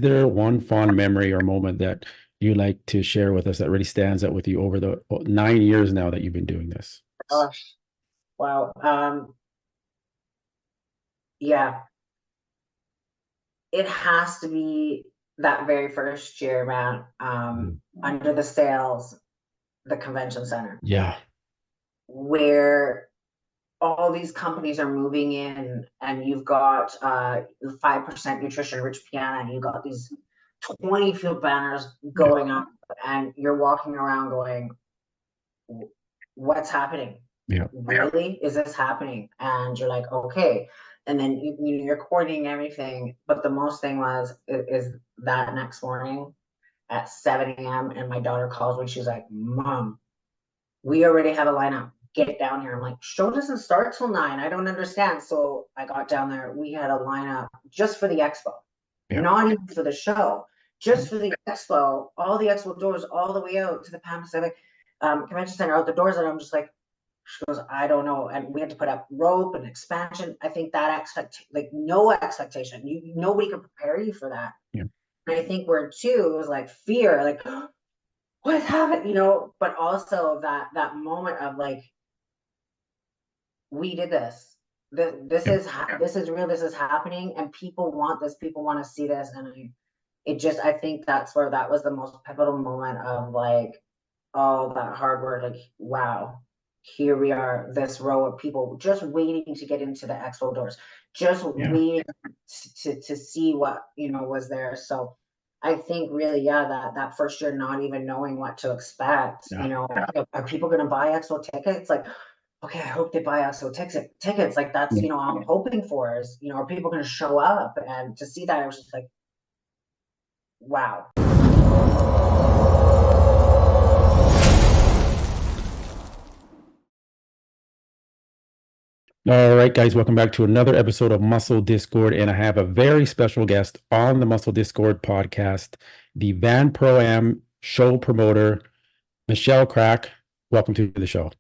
there one fond memory or moment that you like to share with us that really stands out with you over the 9 years now that you've been doing this? Gosh, wow. Yeah, it has to be that very first year, man. Mhm. Under the sails, the convention center, Yeah. where all these companies are moving in, and you've got 5% nutrition rich piano, and you've got these 20 field banners Yeah. going up, and you're walking around going, what's happening? Yeah. Really? Is this happening? And you're like, okay. And then you're coordinating everything. But the most thing is that next morning at 7 a.m. and my daughter calls me. She's like, Mom, we already have a lineup. Get down here. I'm like, show doesn't start till 9. I don't understand. So I got down there. We had a lineup just for the expo, Yeah. not even for the show, just for the expo. All the expo doors, all the way out to the Pan Pacific Convention Center, out the doors. And I'm just like, she goes, I don't know. And we had to put up rope and expansion. I think that like no expectation. Nobody could prepare you for that. Yeah. And I think where too, it was like fear, like what's happening, but also that moment of like, we did this. Yeah. This is real. This is happening, and people want this. People want to see this, and I think that's where that was the most pivotal moment of like all that hard work. Like, wow, here we are, this row of people just waiting to get into the expo doors, just Yeah. waiting to see what was there. So I think really, yeah, that first year, not even knowing what to expect, Yeah. are people going to buy expo tickets? Like, okay, I hope they buy expo tickets. Like that's, Yeah. I'm hoping for is, are people going to show up? And to see that, I was just like, wow. All right, guys, welcome back to another episode of Muscle Discord. And I have a very special guest on the Muscle Discord podcast, the Van Pro Am show promoter, Michelle Krack. Welcome to the show.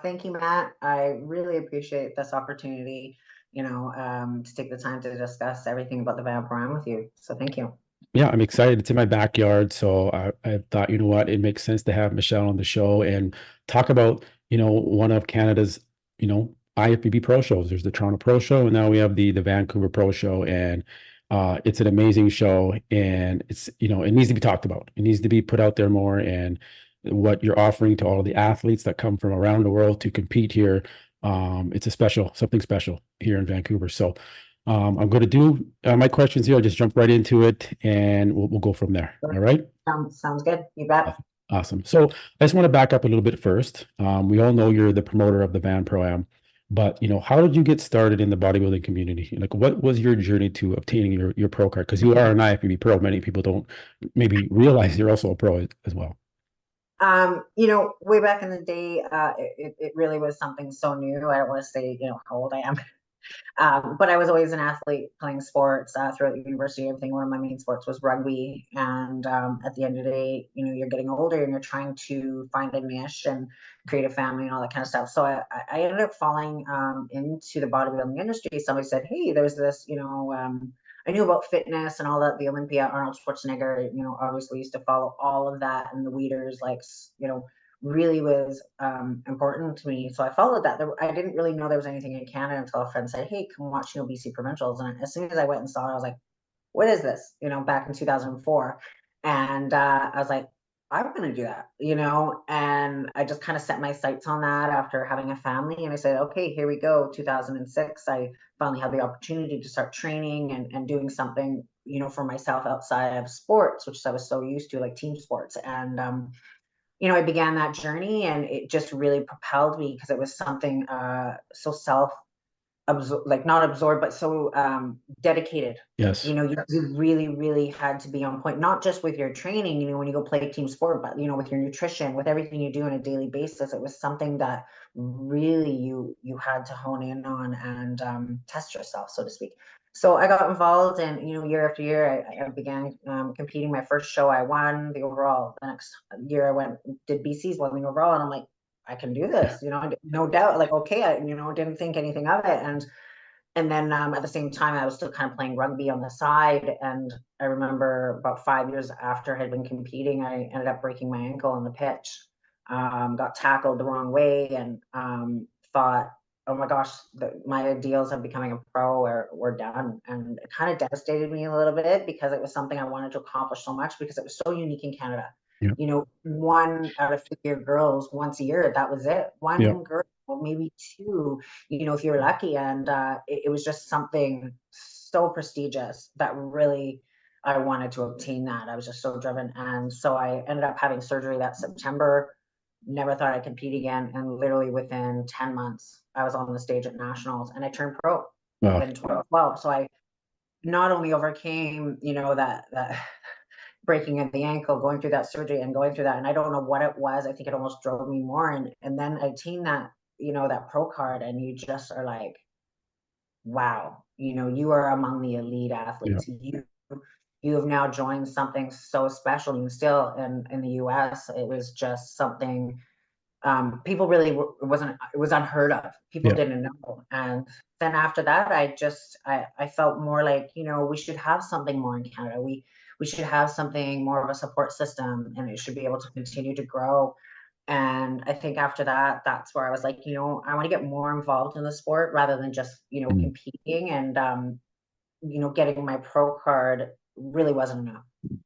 Thank you, Matt. I really appreciate this opportunity, to take the time to discuss everything about the Van program with you. So thank you. Yeah, I'm excited. It's in my backyard. So I thought, you know what, it makes sense to have Michelle on the show and talk about, one of Canada's, IFBB Pro shows. There's the Toronto Pro Show, and now we have the Vancouver Pro Show. And it's an amazing show. And it's, it needs to be talked about. It needs to be put out there more. And what you're offering to all of the athletes that come from around the world to compete here. It's something special here in Vancouver. So I'm going to do my questions here. I'll just jump right into it and we'll go from there. Sure. All right. Sounds good. You bet. Awesome. So I just want to back up a little bit first. We all know you're the promoter of the Van Pro Am, but how did you get started in the bodybuilding community? Like, what was your journey to obtaining your pro card? Because you are an IFBB Pro. Many people don't maybe realize you're also a pro as well. Way back in the day, it really was something so new. I don't want to say, how old I am. But I was always an athlete playing sports throughout university. Everything. One of my main sports was rugby. And at the end of the day, you're getting older and you're trying to find a niche and create a family and all that kind of stuff. So I ended up falling into the bodybuilding industry. Somebody said, hey, there's this, I knew about fitness and all that. The Olympia, Arnold Schwarzenegger, obviously used to follow all of that. And the leaders, like, really was important to me. So I followed that. I didn't really know there was anything in Canada until a friend said, hey, come watch, BC provincials. And as soon as I went and saw it, I was like, what is this? Back in 2004. And I was like, I'm going to do that, and I just kind of set my sights on that after having a family. And I said, okay, here we go. 2006, I finally had the opportunity to start training and doing something, for myself outside of sports, which I was so used to, like team sports. And I began that journey, and it just really propelled me because it was something so like not absorbed, but so dedicated. Yes. You really, really had to be on point, not just with your training, when you go play team sport, but with your nutrition, with everything you do on a daily basis. It was something that really you had to hone in on and test yourself, so to speak. So I got involved, and year after year, I began competing. My first show, I won the overall. The next year, I went did BC's, won the overall, and I'm like, I can do this, no doubt. Like, okay, I didn't think anything of it, and And then at the same time, I was still kind of playing rugby on the side. And I remember about 5 years after I had been competing, I ended up breaking my ankle on the pitch. Got tackled the wrong way, and thought, oh my gosh, my ideals of becoming a pro were done. And it kind of devastated me a little bit, because it was something I wanted to accomplish so much, because it was so unique in Canada. Yeah. You know, 1 out of 3 girls once a year, that was it. Yeah. One girl, maybe two, you know, if you're lucky. And it was just something so prestigious that really I wanted to obtain that. I was just so driven. And so I ended up having surgery that September. Never thought I'd compete again. And literally within 10 months, I was on the stage at nationals, and I turned pro Wow. within 2012. So I not only overcame, you know, that breaking of the ankle, going through that surgery and going through that. And I don't know what it was. I think it almost drove me more. And then I attained that, you know, that pro card, and you just are like, wow, you know, you are among the elite Yeah. athletes. You have now joined something so special. And still in the US, it was just something people really it was unheard of. People Yeah. didn't know. And then after that, I felt more like, you know, we should have something more in Canada. We should have something more of a support system, and it should be able to continue to grow. And I think after that, that's where I was like, you know, I want to get more involved in the sport rather than just, you know, Mm. competing. And you know, getting my pro card really wasn't enough.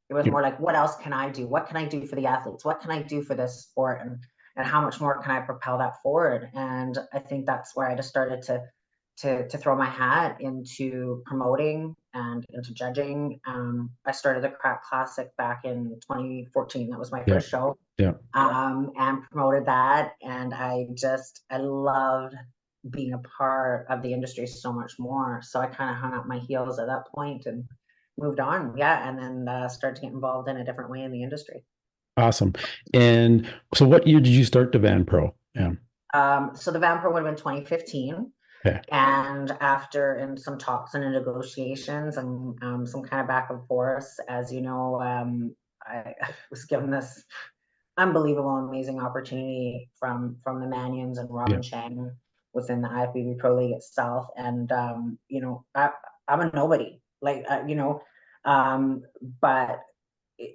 It was Yeah. more like, what else can I do? What can I do for the athletes? What can I do for this sport? And how much more can I propel that forward? And I think that's where I just started to throw my hat into promoting and into judging. I started the Krack Classic back in 2014. That was my Yeah. first show, Yeah. and promoted that. And I loved being a part of the industry so much more. So I kind of hung up my heels at that point and moved on. Yeah. And then started to get involved in a different way in the industry. Awesome. And so what year did you start the Van Pro? Yeah. So the Van Pro would have been 2015. Okay. And after in some talks and negotiations and some kind of back and forth, as you know, I was given this unbelievable, amazing opportunity from the Manions and Yeah. Robin Chang within the IFBB Pro League itself. And you know, I'm a nobody, like you know, but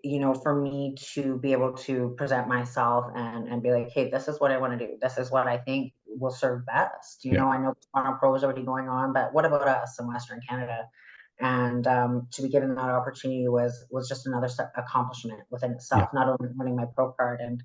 you know, for me to be able to present myself and be like, hey, this is what I want to do. This is what I think will serve best. You Yeah. know, I know Toronto Pro is already going on, but what about us in Western Canada? And to be given that opportunity was just another accomplishment within Yeah. itself, not only winning my pro card. And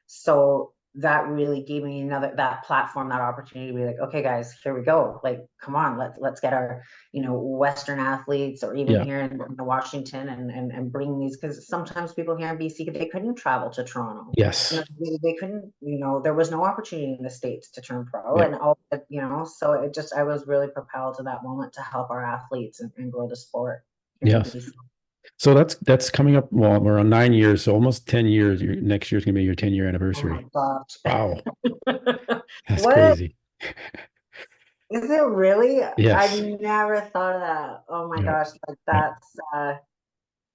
so that really gave me that platform, that opportunity to be like, okay, guys, here we go. Like, come on, let's get our, you know, Western athletes, or even Yeah. here in Washington, and bring these, because sometimes people here in BC, they couldn't travel to Toronto. You Yes. know, they couldn't, you know, there was no opportunity in the States to turn pro, Yeah. and all, you know, so it just, I was really propelled to that moment to help our athletes and grow the sport here in Yes. BC. So that's coming up. Well, we're on 9 years, so almost 10 years. Next year's gonna be your 10-year Oh my anniversary. gosh. Wow. That's What? crazy. Is it really? I've Yes. never thought of that. Oh my Yeah. gosh, like Yeah. that's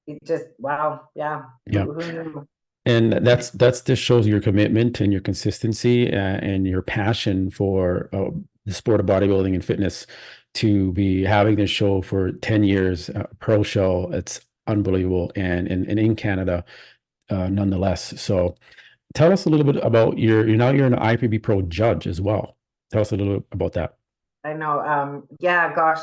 it just, wow, yeah. Yeah. Who knew? And that's just shows your commitment and your consistency and your passion for the sport of bodybuilding and fitness to be having this show for 10 years, pro show. It's unbelievable. And in Canada, nonetheless. So tell us a little bit about you're an IFBB Pro Judge as well. Tell us a little bit about that. I know. Yeah, gosh,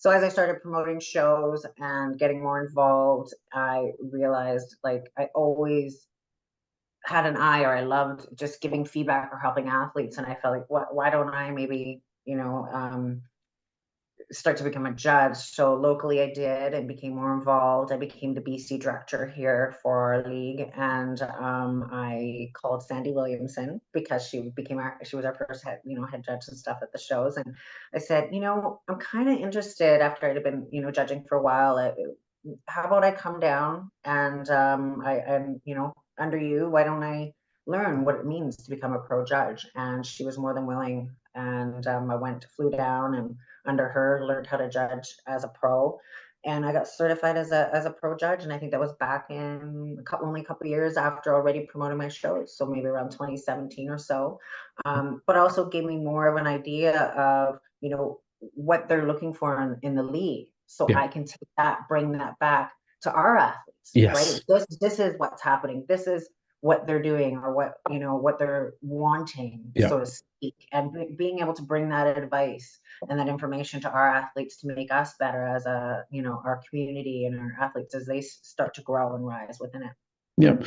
so as I started promoting shows and getting more involved, I realized like I always had an eye, or I loved just giving feedback or helping athletes. And I felt like, why don't I maybe, you know, start to become a judge. So locally I did and became more involved. I became the BC director here for our league. And I called Sandy Williamson, because she was our first head, you know, head judge and stuff at the shows. And I said, you know, I'm kind of interested, after I'd been, you know, judging for a while. How about I come down and I'm, you know, under you, why don't I learn what it means to become a pro judge? And she was more than willing. And flew down, and under her learned how to judge as a pro, and I got certified as a pro judge. And I think that was back in only a couple of years after already promoting my shows, so maybe around 2017 or so. But also gave me more of an idea of, you know, what they're looking for in the league. So Yeah. I can take that, bring that back to our athletes, right? Yes. This is what's happening. This is what they're doing, or what, what they're wanting, Yeah. so to speak. And being able to bring that advice and that information to our athletes to make us better as our community and our athletes as they start to grow and rise within it. Yeah.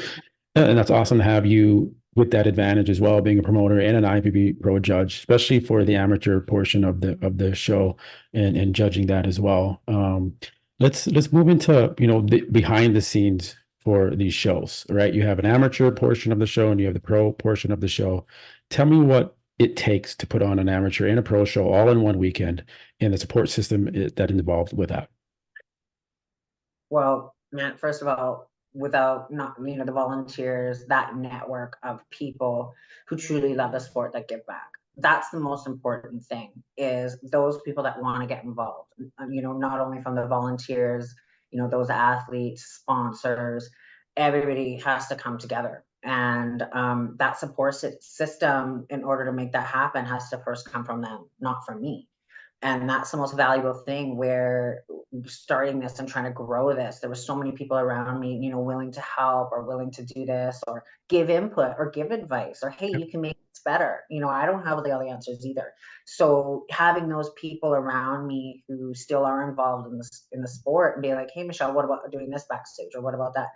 And that's awesome to have you with that advantage as well, being a promoter and an IFBB Pro Judge, especially for the amateur portion of the show, and judging that as well. Let's move into the behind the scenes for these shows, right? You have an amateur portion of the show and you have the pro portion of the show. Tell me what it takes to put on an amateur and a pro show all in one weekend, and the support system that is involved with that. Well, Matt, first of all, without not the volunteers, that network of people who truly love the sport, that give back. That's the most important thing, is those people that want to get involved. Not only from the volunteers, those athletes, sponsors, everybody has to come together. And that support system, in order to make that happen, has to first come from them, not from me. And that's the most valuable thing, where starting this and trying to grow this, there were so many people around me, willing to help, or willing to do this, or give input, or give advice, or hey, you can make this better. I don't have all the answers either. So having those people around me who still are involved in the sport, and be like, hey, Michelle, what about doing this backstage, or what about that?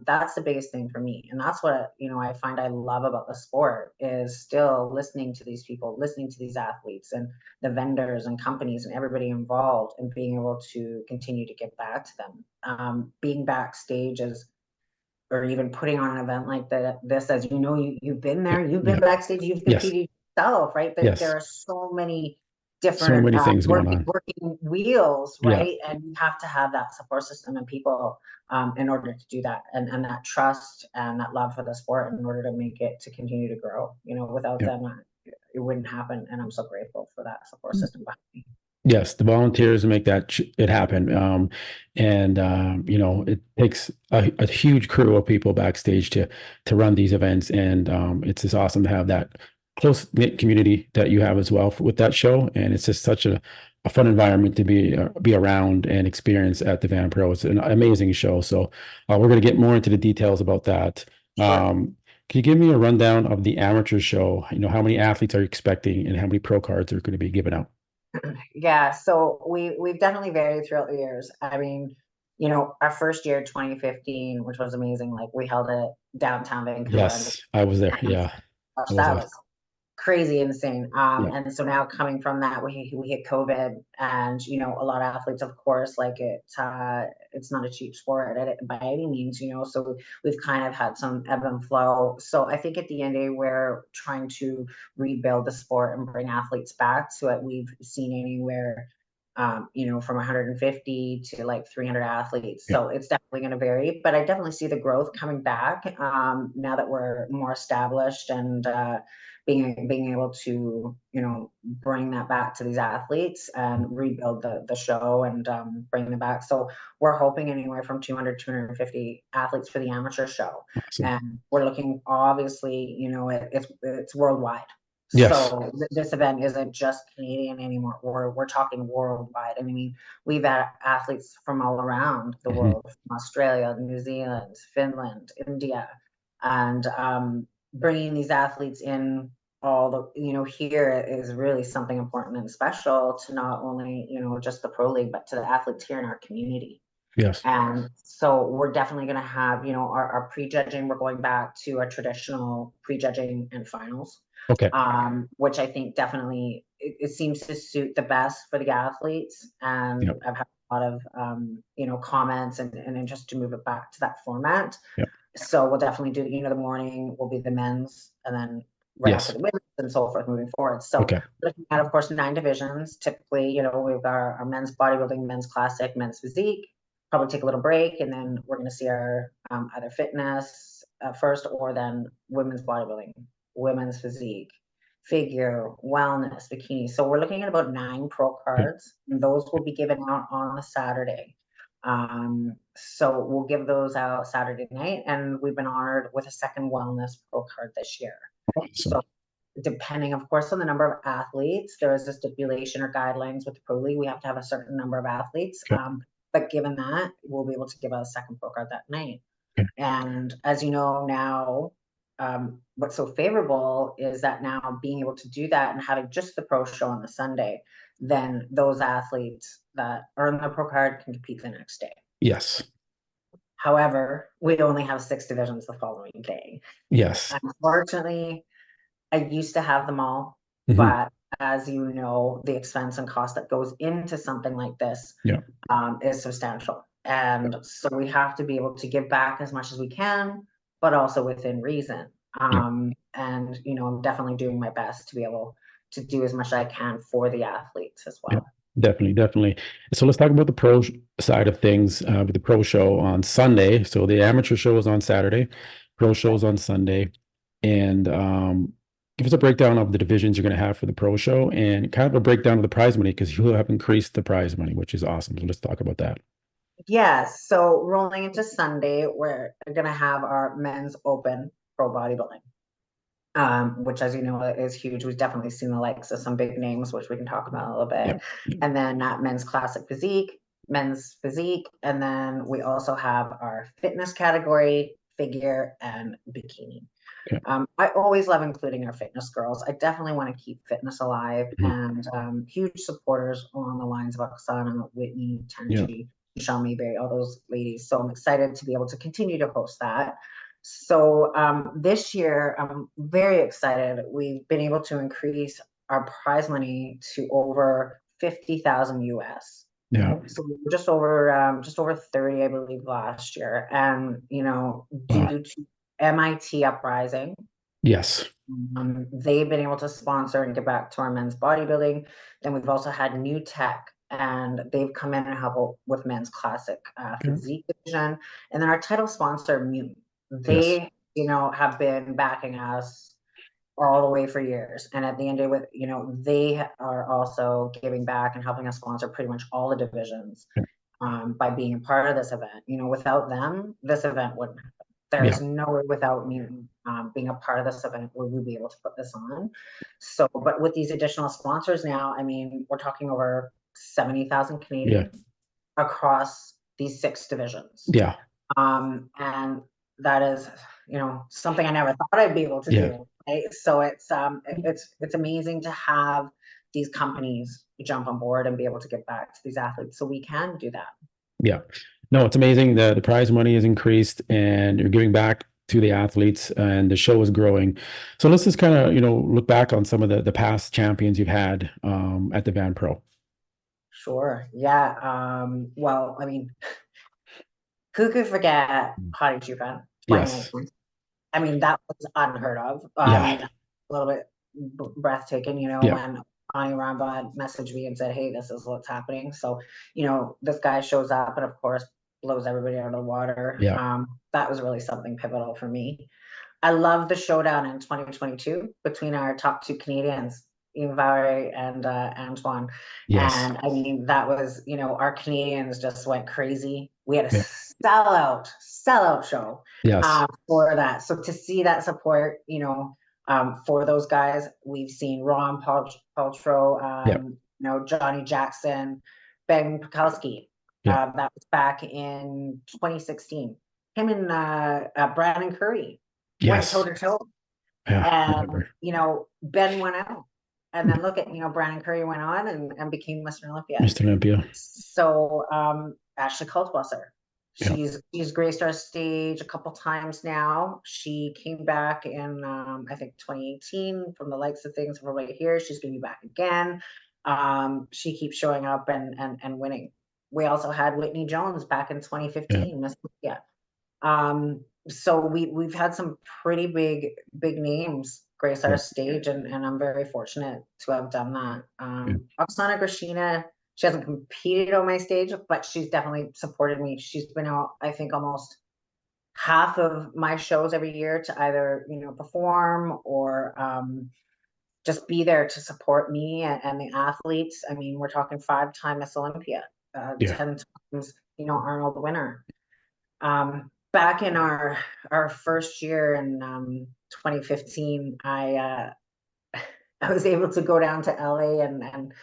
That's the biggest thing for me. And that's what I find I love about the sport, is still listening to these people, listening to these athletes, and the vendors and companies and everybody involved, and being able to continue to give back to them. Being backstage or even putting on an event like this, as you've been there, you've been Yeah. backstage, you've Yes. competed yourself, right? There Yes. are so many So different many things going working, on. working wheels, Yeah. right? And you have to have that support system and people in order to do that, and that trust and that love for the sport, in order to make it to continue to grow. Without Yeah. them, it wouldn't happen. And I'm so grateful for that support system behind me. Yes, the volunteers make it happen. And it takes a huge crew of people backstage to run these events. And it's just awesome to have that close knit community that you have as well with that show. And it's just such a fun environment to be around and experience at the Van Pro. It's an amazing show. So we're going to get more into the details about that. Sure. Can you give me a rundown of the amateur show? How many athletes are you expecting, and how many pro cards are going to be given out? Yeah, so we've definitely varied throughout the years. I mean, our first year, 2015, which was amazing. Like, we held it downtown Vancouver, and Yes, I was there. Yeah, gosh, that was that awesome. was crazy insane. Yeah. And so now, coming from that, we hit COVID, and a lot of athletes, of course, like it's not a cheap sport by any means, so we've kind of had some ebb and flow. So I think at the end of the day, we're trying to rebuild the sport and bring athletes back to it. We've seen anywhere from 150 to like 300 athletes. Yeah. So it's definitely going to vary, but I definitely see the growth coming back now that we're more established, and being able to bring that back to these athletes and rebuild the show, and bring them back. So we're hoping anywhere from 200 250 athletes for the amateur show, Awesome. and we're looking, obviously, it's worldwide. Yes. So this event isn't just Canadian anymore. We're talking worldwide. I mean, we've had athletes from all around the Mhm. world, from Australia, New Zealand, Finland, India, and bringing these athletes in all here is really something important and special to not only just the pro league, but to the athletes here in our community. Yes. And so we're definitely going to have our prejudging. We're going back to our traditional prejudging and finals, Okay. which I think definitely it seems to suit the best for the athletes. And Yep. I've had a lot of comments and interest to move it back to that format. Yep. So we'll definitely do the morning will be the men's, and then right after Yes. the women's, and so forth, moving forward. So Okay. looking at, of course, 9 divisions. Typically, we've got our men's bodybuilding, men's classic, men's physique. Probably take a little break, and then we're going to see our either fitness first, or then women's bodybuilding, women's physique, figure, wellness, bikini. So we're looking at about 9 pro Okay. cards, and those will be given out on a Saturday. So we'll give those out Saturday night, and we've been honored with a second wellness pro card this year. So Awesome. depending, of course, on the number of athletes, there is a stipulation or guidelines with the Pro League. We have to have a certain number of athletes. Okay. But given that, we'll be able to give a second pro card that night. Okay. And as you know now, what's so favorable is that now being able to do that and having just the pro show on the Sunday, then those athletes that earn the pro card can compete the next day. Yes. However, we only have 6 divisions the following day. Yes. Unfortunately, I used to have them all, but as you know, the expense and cost that goes into something like this is substantial. And so we have to be able to give back as much as we can, but also within reason. And, you know, I'm definitely doing my best to be able to do as much as I can for the athletes as well. Definitely, definitely. So let's talk about the pro side of things with the pro show on Sunday. So the amateur show is on Saturday, pro show is on Sunday, and give us a breakdown of the divisions you're going to have for the pro show and kind of a breakdown of the prize money, because you have increased the prize money, which is awesome. So let's talk about that. Yes. So rolling into Sunday, we're going to have our men's open pro bodybuilding. Which, as you know, is huge. We've definitely seen the likes of some big names, which we can talk about a little bit. And then men's classic physique, men's physique, and then we also have our fitness category, figure, and bikini. I always love including our fitness girls. I definitely want to keep fitness alive, and huge supporters along the lines of Oksana, Whitney, Tanji, Michelle Mayberry, all those ladies. So I'm excited to be able to continue to host that. So this year, I'm very excited. We've been able to increase our prize money to over 50,000 US. So we were just over 30, I believe, last year. And, you know, due to MIT Uprising, they've been able to sponsor and give back to our men's bodybuilding. Then we've also had New Tech, and they've come in and help with men's classic physique division. And then our title sponsor, Mutant. They, you know, have been backing us all the way for years. And at the end of it, you know, they are also giving back and helping us sponsor pretty much all the divisions by being a part of this event. You know, without them, this event wouldn't happen. There's no way without Mutant being a part of this event would we be able to put this on. So, but with these additional sponsors now, I mean, we're talking over 70,000 Canadian across these 6 divisions. And that is, you know, something I never thought I'd be able to do. Right? So it's amazing to have these companies jump on board and be able to give back to these athletes, so we can do that. No, it's amazing that the prize money is increased and you're giving back to the athletes, and the show is growing. So let's just kind of, you know, look back on some of the past champions you've had at the Van Pro. Sure. Well, I mean, who could forget Hottie Chupan? I mean, that was unheard of. A little bit breathtaking, you know, when Ani Rambod messaged me and said, hey, this is what's happening. So, you know, this guy shows up and, of course, blows everybody out of the water. That was really something pivotal for me. I love the showdown in 2022 between our top 2 Canadians, Ian Valerie and Antoine. And I mean, that was, you know, our Canadians just went crazy. We had a sellout show for that. So to see that support, you know, for those guys, we've seen Ron Paltrow, you know, Johnny Jackson, Ben Pekalski. That was back in 2016. Him and Brandon Curry went toe to toe. And, you know, Ben went out. And then look at, you know, Brandon Curry went on and became Mr. Olympia. So Ashley Cultwasser, she's graced our stage a couple times now. She came back in I think 2018 from the likes of things from right here. She's going to be back again. She keeps showing up and winning. We also had Whitney Jones back in 2015, Miss Olympia. So we've had some pretty big names grace our stage, and I'm very fortunate to have done that. Oksana Grishina, she hasn't competed on my stage, but she's definitely supported me. She's been out, I think, almost half of my shows every year to either, you know, perform or just be there to support me and the athletes. I mean, we're talking 5-time Miss Olympia, 10 times, you know, Arnold winner. Back in our first year in 2015, I I was able to go down to LA and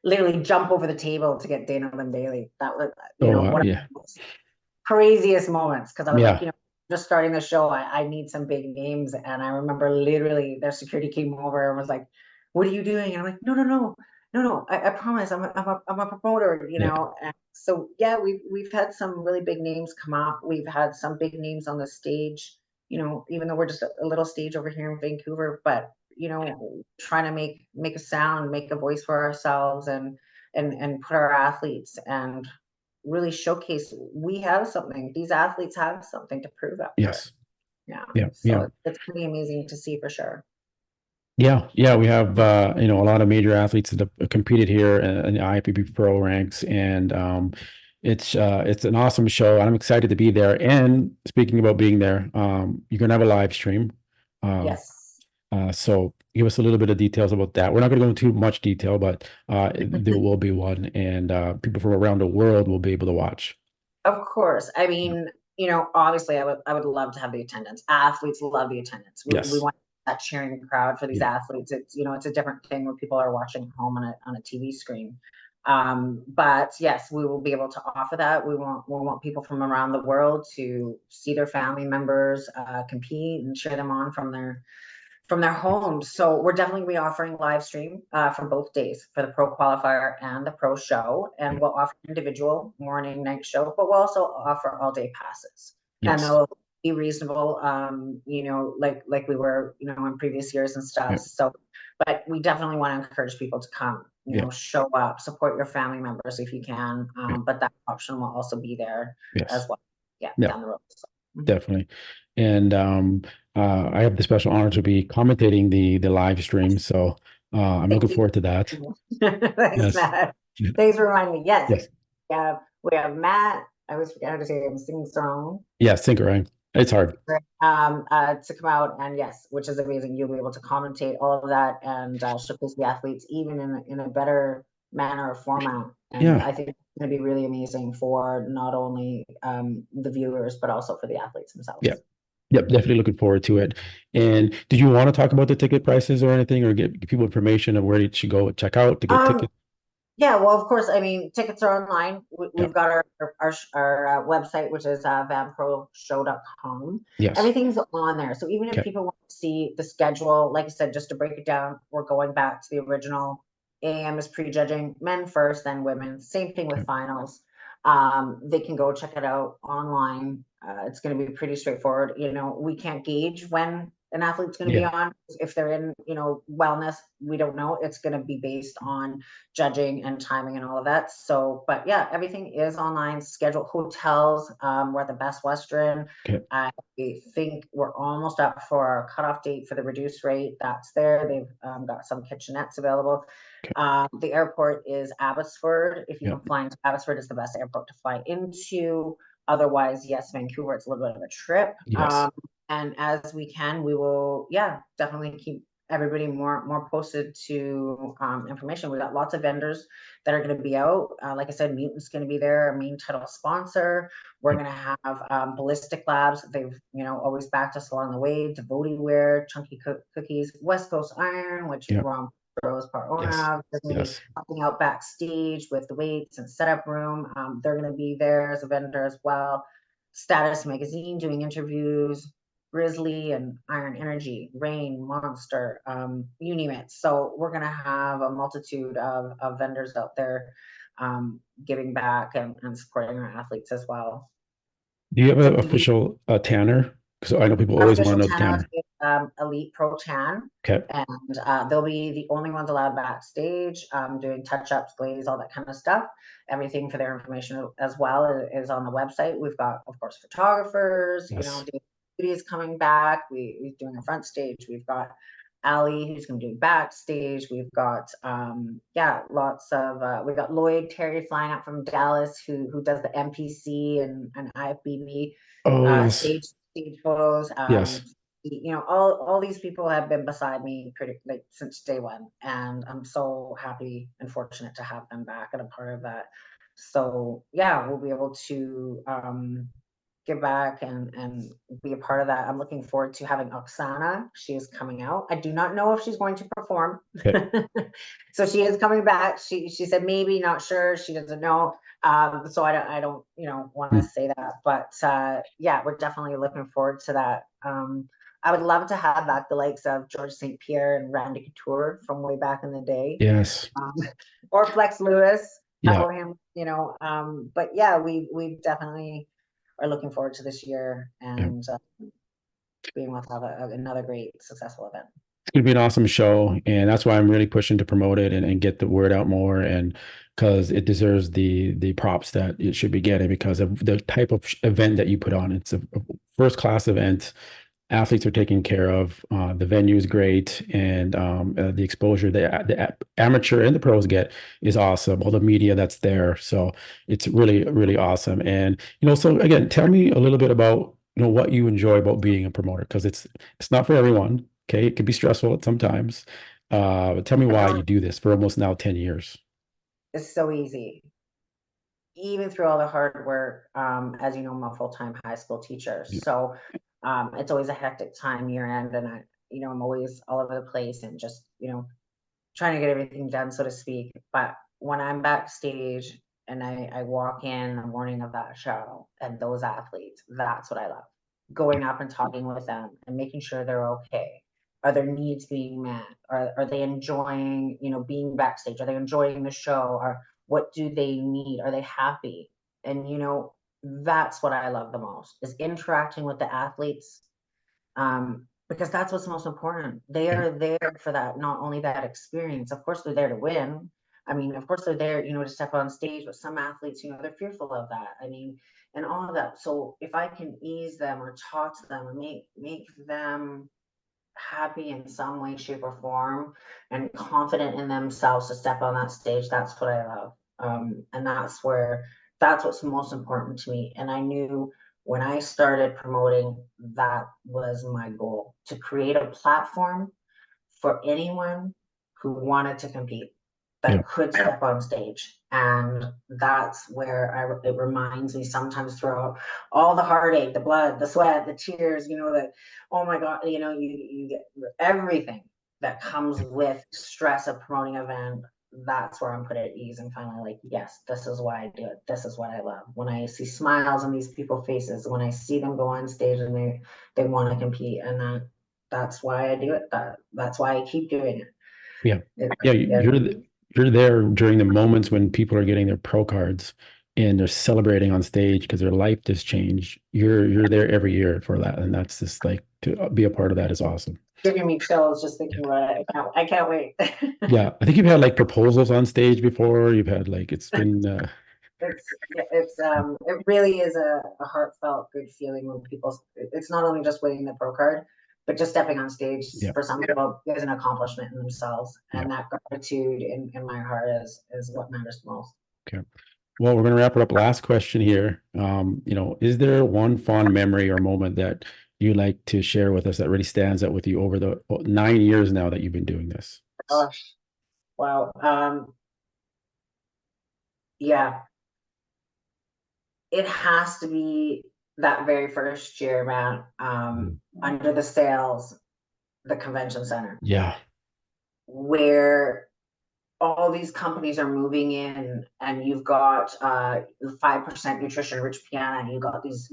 literally jump over the table to get Dana Lynn Bailey. That was, Oh, one of yeah. the most craziest moments, because I was like, Yeah. just starting the show, I need some big names. And I remember literally their security came over and was like, "What are you doing?" And I'm like, no, I promise, I'm a promoter, Yeah. And so yeah, we've had some really big names come up. We've had some big names on the stage, even though we're just a little stage over here in Vancouver, but trying to make a sound, make a voice for ourselves, and put our athletes and really showcase we have something. These athletes have something to prove out there. Yes. Yeah. Yeah. So Yeah. it's pretty amazing to see for sure. Yeah, yeah, we have a lot of major athletes that have competed here in the IFBB Pro ranks, and it's an awesome show. I'm excited to be there. And speaking about being there, you're gonna have a live stream. Um, Yes. so give us a little bit of details about that. We're not going to go into too much detail, but there will be one, and people from around the world will be able to watch. Of course. I Yeah. mean, obviously I would love to have the attendance. Athletes love the attendance. We Yes. want that cheering crowd for these Yeah. athletes. It's a different thing when people are watching at home on a TV screen. But yes, we will be able to offer that. We want people from around the world to see their family members compete and cheer them on from their homes. So we're definitely gonna be offering live stream for both days, for the pro qualifier and the pro show. And Yeah. we'll offer individual morning, night show, but we'll also offer all day passes. And Yes. they'll be reasonable, like we were, in previous years and stuff. Yeah. So, but we definitely want to encourage people to come, Yeah. show up, support your family members if you can. Yeah. But that option will also be there as Yes. well. Yeah, Yeah. down the road. So, Definitely. And I have the special honor to be commentating the live stream. So I'm thank looking you. forward to that. Thanks, Yes. Matt. Thanks for reminding me. Yes, Yes. we have Matt. I always forget how to say him. Sing song. Yes. Think right. It's hard. To come out, and yes, which is amazing. You'll be able to commentate all of that and showcase the athletes even in a better manner or format. And Yeah. I think it's going to be really amazing for not only the viewers but also for the athletes themselves. Yep. Yep. Definitely looking forward to it. And did you want to talk about the ticket prices or anything, or give people information of where they should go check out to get Um, tickets? Yeah, well, of course. I mean, tickets are online. Yeah. We've got our website, which is vanproshow.com. Yes. Everything's on there. So even if Okay. people want to see the schedule, like I said, just to break it down, we're going back to the original. AM is prejudging, men first, then women. Same thing with Okay. finals. They can go check it out online. It's going to be pretty straightforward. We can't gauge when an athlete's going to be Yeah. on. If they're in, wellness, we don't know. It's going to be based on judging and timing and all of that. So, but yeah, everything is online. Schedule hotels. We're at the Best Western. Okay. I think we're almost up for our cutoff date for the reduced rate. That's there. They've got some kitchenettes available. Okay. The airport is Abbotsford. If you Yeah. can fly into Abbotsford, it's the best airport to fly into. Otherwise, yes, Vancouver, it's a little bit of a trip. Yes. And as we can, we will, yeah, definitely keep everybody more posted to information. We got lots of vendors that are going to be out. Like I said, Mutant's going to be there, our main title sponsor. We're Yeah. going to have Ballistic Labs. They've always backed us along the way. Devotee Wear, Chunky Cookies, West Coast Iron, which Yeah. Ron Rose part owner Yes. of. They're going to be Yes. helping out backstage with the weights and setup room. They're going to be there as a vendor as well. Status Magazine doing interviews. Grizzly and Iron Energy, Rain, Monster, you name it. So we're going to have a multitude of vendors out there giving back and supporting our athletes as well. Do you have So an official tanner? Because I know people our always want official to know the tanner tanner. is Elite Pro Tan, Okay. and they'll be the only ones allowed backstage doing touch-ups, glaze, all that kind of stuff. Everything for their information as well is on the website. We've got, of course, photographers, Yes. Dave is coming back. We're doing a front stage. We've got Ali, who's going to do backstage. We've got, lots of, we got Lloyd Terry flying out from Dallas, who does the MPC and IFBB Oh, yes. stage photos. Yes. All these people have been beside me pretty like since day one, and I'm so happy and fortunate to have them back and a part of that. So yeah, we'll be able to give back and be a part of that. I'm looking forward to having Oksana. She is coming out. I do not know if she's going to perform. Okay. So she is coming back. She said maybe, not sure. She doesn't know. So I don't want to Mm. say that, but yeah, we're definitely looking forward to that. I would love to have back the likes of George St. Pierre and Randy Couture from way back in the day, Yes. or Flex Lewis. Yeah. How him, but yeah, we definitely are looking forward to this year Yeah. and being able to have another great successful event. It's going to be an awesome show, and that's why I'm really pushing to promote it and get the word out more, and because it deserves the props that it should be getting because of the type of event that you put on. It's a first class event. Athletes are taken care of. The venue is great, and the exposure the amateur and the pros get is awesome. All the media that's there, so it's really really awesome. And so again, tell me a little bit about what you enjoy about being a promoter because it's not for everyone. Okay, it can be stressful at sometimes. But tell me why you do this for almost now 10 years. It's so easy, even through all the hard work. As you know, I'm a full-time high school teacher, Yeah. so it's always a hectic time year end, and I'm always all over the place and just trying to get everything done, so to speak. But when I'm backstage and I walk in the morning of that show and those athletes, that's what I love. Going up and talking with them and making sure they're okay. Are their needs being met? Are they enjoying, being backstage? Are they enjoying the show? Or what do they need? Are they happy? And that's what I love the most, is interacting with the athletes, because that's what's most important. They Yeah. are there for that, not only that experience. Of course, they're there to win. I mean, of course, they're there, to step on stage. But some athletes, they're fearful of that. I mean, and all of that. So if I can ease them or talk to them and make them happy in some way, shape, or form, and confident in themselves to step on that stage, that's what I love. And that's what's most important to me. And I knew when I started promoting, that was my goal, to create a platform for anyone who wanted to compete, Yeah. that could step on stage. And that's where it reminds me sometimes, throughout all the heartache, the blood, the sweat, the tears, that, oh my God, you get everything that comes with stress of promoting an event. That's where I'm put at ease and finally like, yes, this is why I do it. This is what I love. When I see smiles on these people's faces, when I see them go on stage and they want to compete, and that's why I do it. That's why I keep doing it. Yeah. It, Yeah. it, You're there during the moments when people are getting their pro cards and they're celebrating on stage because their life has changed. You're there every year for that. And that's just like to be a part of that is awesome. Giving me chills just Yeah. thinking about it. I can't wait. Yeah. I think you've had like proposals on stage before. You've had like it's been It really is a heartfelt good feeling when people, it's not only just winning the pro card, but just stepping on stage yeah. for some people is an accomplishment in themselves. Yeah. And that gratitude in my heart is what matters most. Okay. Well, we're going to wrap it up. Last question here. Is there one fond memory or moment that you like to share with us that really stands out with you over the 9 years now that you've been doing this? Gosh. Wow. Yeah, it has to be that very first year, man. Under the sails, the convention center, Yeah. where all these companies are moving in, and you've got 5% nutrition rich piano, and you've got these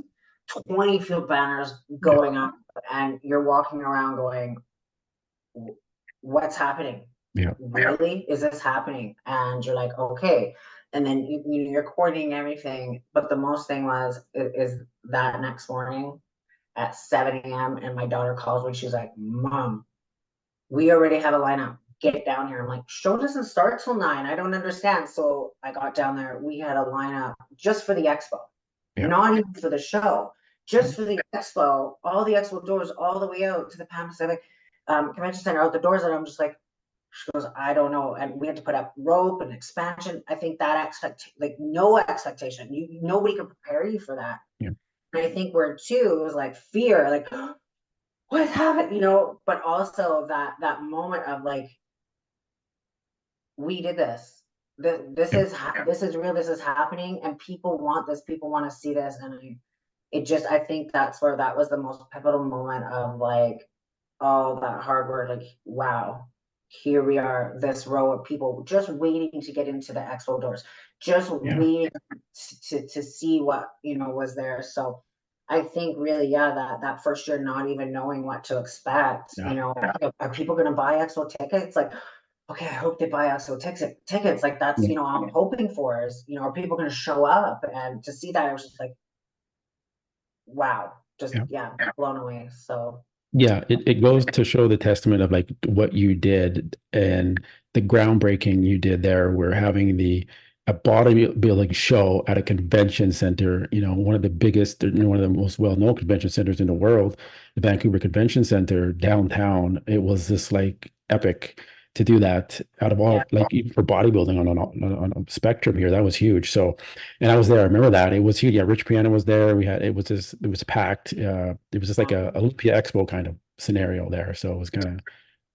20 field banners Yeah. going up, and you're walking around going, what's happening? Yeah. Really? Is this happening? And you're like, okay. And then you're coordinating everything. But the most thing is that next morning at 7 a.m. and my daughter calls me. She's like, Mom, we already have a lineup. Get down here. I'm like, show doesn't start till 9. I don't understand. So I got down there. We had a lineup just for the expo, Yeah. not even for the show, just for the expo. All the expo doors, all the way out to the Pan Pacific Convention Center, out the doors. And I'm just like, she goes, I don't know. And we had to put up rope and expansion. I think that no expectation. Nobody could prepare you for that. Yeah. And I think where too, it was like fear, like, what happened, but also that moment of like, we did this. This Yeah. is real. This is happening, and people want this. People want to see this, and it just, I think that's where that was the most pivotal moment of like, all that hard work, like, wow, here we are, this row of people just waiting to get into the expo doors, just Yeah. waiting to see what, was there. So I think really, yeah, that first year, not even knowing what to expect, Yeah. are people going to buy expo tickets? Like, okay, I hope they buy expo tickets. Like that's, Yeah. I'm hoping for is, are people going to show up? And to see that, I was just like, wow, just, Yeah. yeah, blown away. So Yeah, it goes to show the testament of like what you did and the groundbreaking you did there. We're having a bodybuilding show at a convention center, one of the biggest, one of the most well-known convention centers in the world, the Vancouver Convention Center downtown. It was just like epic to do that out of yeah, all, like even for bodybuilding on a spectrum here. That was huge. So, and I was there. I remember that it was huge. Yeah, Rich Piano was there. It was packed. It was just like a Olympia Expo kind of scenario there. So it was kind of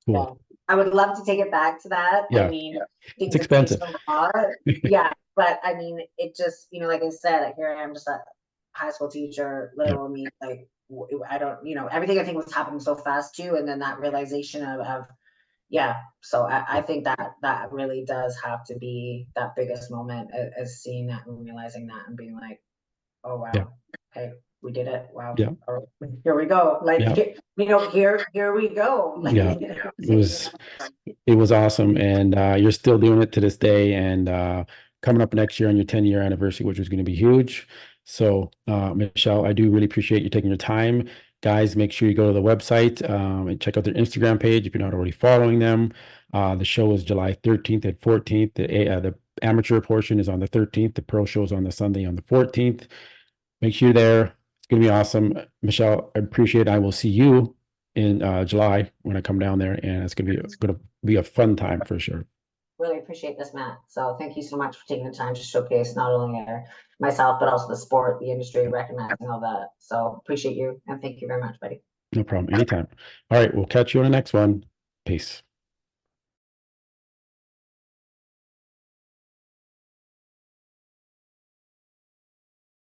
yeah. cool. I would love to take it back to that. I Yeah, mean, it's things have changed expensive. a lot. Yeah, but I mean, it just, like I said, here I am, just a high school teacher, Yeah, little me, like I don't, everything I think was happening so fast too, and then that realization of yeah. So I think that really does have to be that biggest moment, as seeing that and realizing that and being like, oh yeah, wow, okay, we did it. Wow, yeah, all right, here we go. Like, yeah, here we go. Like, yeah. It was awesome, and you're still doing it to this day, and coming up next year on your 10-year anniversary, which is going to be huge. So, Michelle, I do really appreciate you taking your time. Guys, make sure you go to the website and check out their Instagram page if you're not already following them. The show is July 13th and 14th. The amateur portion is on the 13th. The pro show is on the Sunday on the 14th. Make sure you're there. It's going to be awesome. Michelle, I appreciate it. I will see you in July when I come down there, and it's going to be a fun time for sure. really appreciate this, Matt. So thank you so much for taking the time to showcase not only myself, but also the sport, the industry, recognizing all that. So appreciate you and thank you very much, buddy. No problem. Anytime. All right. We'll catch you on the next one. Peace.